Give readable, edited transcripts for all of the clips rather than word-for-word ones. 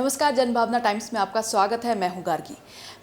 नमस्कार, जनभावना टाइम्स में आपका स्वागत है। मैं हूं गार्गी।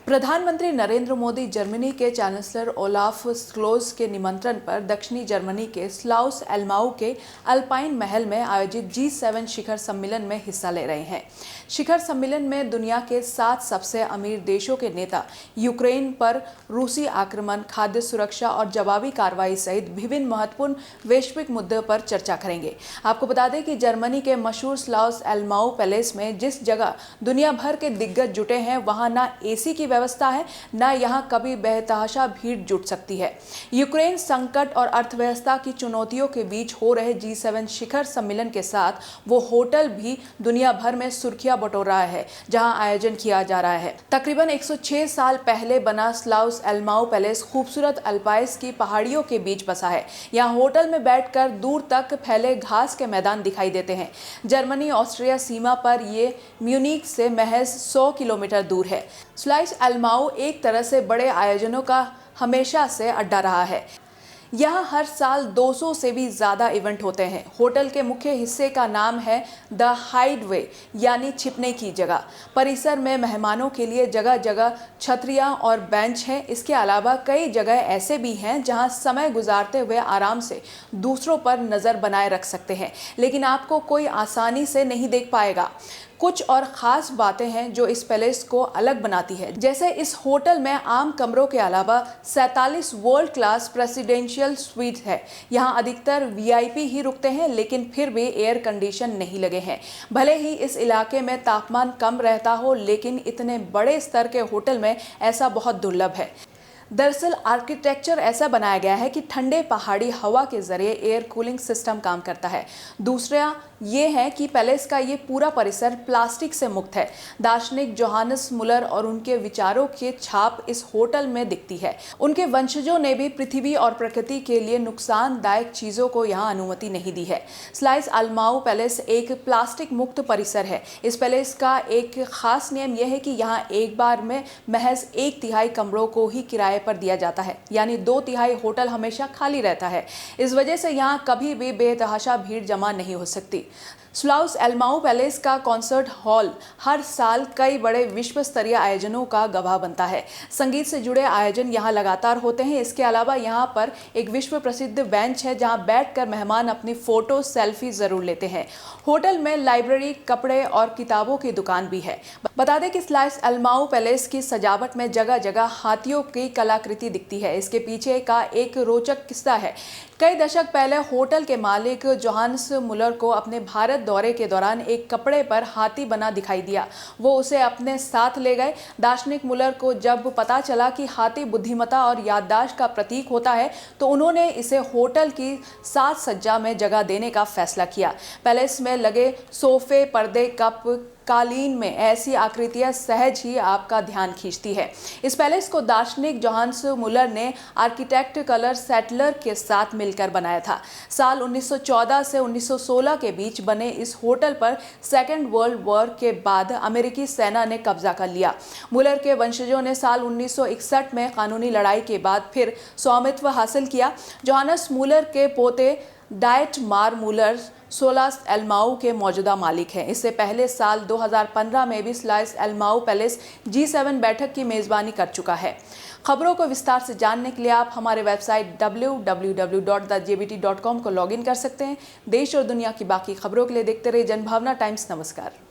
प्रधानमंत्री नरेंद्र मोदी जर्मनी के चांसलर ओलाफ स्क्लोज के निमंत्रण पर दक्षिणी जर्मनी के स्लाउस एल्माउ के अल्पाइन महल में आयोजित G7 शिखर सम्मेलन में हिस्सा ले रहे हैं। शिखर सम्मेलन में दुनिया के 7 सबसे अमीर देशों के नेता यूक्रेन पर रूसी आक्रमण, खाद्य सुरक्षा और जवाबी कार्रवाई सहित विभिन्न महत्वपूर्ण वैश्विक मुद्दों पर चर्चा करेंगे। आपको बता दें कि जर्मनी के मशहूर स्लाउस एल्माउ पैलेस में जिस जगह दुनिया भर के दिग्गज जुटे हैं, वहां ना एसी की व्यवस्था है, ना यहां कभी बेतहाशा भीड़ जुट सकती है। यूक्रेन संकट और अर्थव्यवस्था की चुनौतियों के बीच हो रहे G7 शिखर सम्मेलन के साथ वो होटल भी दुनिया भर में सुर्खियां बटोर रहा है, जहां आयोजन किया जा रहा है। तकरीबन 106 साल पहले बना स्लाउस एल्माउ पैलेस खूबसूरत अल्पाइस की पहाड़ियों के बीच बसा है। यहाँ होटल में बैठकर दूर तक फैले घास के मैदान दिखाई देते हैं। जर्मनी ऑस्ट्रिया सीमा पर ये म्यूनिख से महज 100 किलोमीटर दूर है। स्लाइस एल्माउ एक तरह से बड़े आयोजनों का हमेशा से अड्डा रहा है। यहाँ हर साल 200 से भी ज़्यादा इवेंट होते हैं। होटल के मुख्य हिस्से का नाम है द हाइडवे, यानी छिपने की जगह। परिसर में मेहमानों के लिए जगह जगह छतरियाँ और बेंच हैं। इसके अलावा कई जगह ऐसे भी हैं जहाँ समय गुजारते हुए आराम से दूसरों पर नज़र बनाए रख सकते हैं, लेकिन आपको कोई आसानी से नहीं देख पाएगा। कुछ और ख़ास बातें हैं जो इस पैलेस को अलग बनाती है, जैसे इस होटल में आम कमरों के अलावा 47 वर्ल्ड क्लास प्रेसिडेंशियल स्वीट है। यहाँ अधिकतर VIP ही रुकते हैं, लेकिन फिर भी एयर कंडीशन नहीं लगे हैं। भले ही इस इलाके में तापमान कम रहता हो, लेकिन इतने बड़े स्तर के होटल में ऐसा बहुत दुर्लभ है। दरअसल आर्किटेक्चर ऐसा बनाया गया है कि ठंडे पहाड़ी हवा के जरिए एयर कूलिंग सिस्टम काम करता है। दूसरा ये है कि पैलेस का ये पूरा परिसर प्लास्टिक से मुक्त है। दार्शनिक जोहानस मुलर और उनके विचारों की छाप इस होटल में दिखती है। उनके वंशजों ने भी पृथ्वी और प्रकृति के लिए नुकसानदायक चीज़ों को यहाँ अनुमति नहीं दी है। स्लाइस एल्माउ पैलेस एक प्लास्टिक मुक्त परिसर है। इस पैलेस का एक खास नियम यह है कि यहाँ एक बार में महज 1/3 कमरों को ही किराए पर दिया जाता है, यानी 2/3 होटल हमेशा खाली रहता है। इस वजह से यहाँ कभी भी बेतहाशा भीड़ जमा नहीं हो सकती। स्लाउस एल्माउ पैलेस का कॉन्सर्ट हॉल हर साल कई बड़े विश्व स्तरीय आयोजनों का गवाह बनता है। संगीत से जुड़े आयोजन यहाँ लगातार होते हैं। इसके अलावा यहाँ पर एक विश्व प्रसिद्ध बेंच है, जहाँ बैठकर मेहमान अपनी फोटो सेल्फी जरूर लेते हैं। होटल में लाइब्रेरी, कपड़े और किताबों की दुकान भी है। बता दें कि स्लाइस एल्माउ पैलेस की सजावट में जगह जगह हाथियों की कलाकृति दिखती है। इसके पीछे का एक रोचक किस्सा है। कई दशक पहले होटल के मालिक जोहानस मुलर को अपने भारत दौरे के दौरान एक कपड़े पर हाथी बना दिखाई दिया। वो उसे अपने साथ ले गए। दार्शनिक मुलर को जब पता चला कि हाथी बुद्धिमत्ता और याददाश्त का प्रतीक होता है, तो उन्होंने इसे होटल की साज सज्जा में जगह देने का फैसला किया। पैलेस में लगे सोफे, पर्दे, कप, कालीन में ऐसी आकृतियां सहज ही आपका ध्यान खींचती है। इस पैलेस को दार्शनिक जोहानस मुलर ने आर्किटेक्ट कार्ल सेटलर के साथ मिलकर बनाया था। साल 1914 से 1916 के बीच बने इस होटल पर सेकेंड वर्ल्ड वॉर के बाद अमेरिकी सेना ने कब्जा कर लिया। मुलर के वंशजों ने साल 1961 में कानूनी लड़ाई के बाद फिर स्वामित्व हासिल किया। जोहानस मुलर के पोते डाइटमार मुलर स्लाइस एल्माउ के मौजूदा मालिक हैं। इससे पहले साल 2015 में भी स्लाइस एल्माउ पैलेस G7 बैठक की मेज़बानी कर चुका है। खबरों को विस्तार से जानने के लिए आप हमारे वेबसाइट www.thejbt.com को लॉगिन कर सकते हैं। देश और दुनिया की बाकी खबरों के लिए देखते रहिए जनभावना टाइम्स। नमस्कार।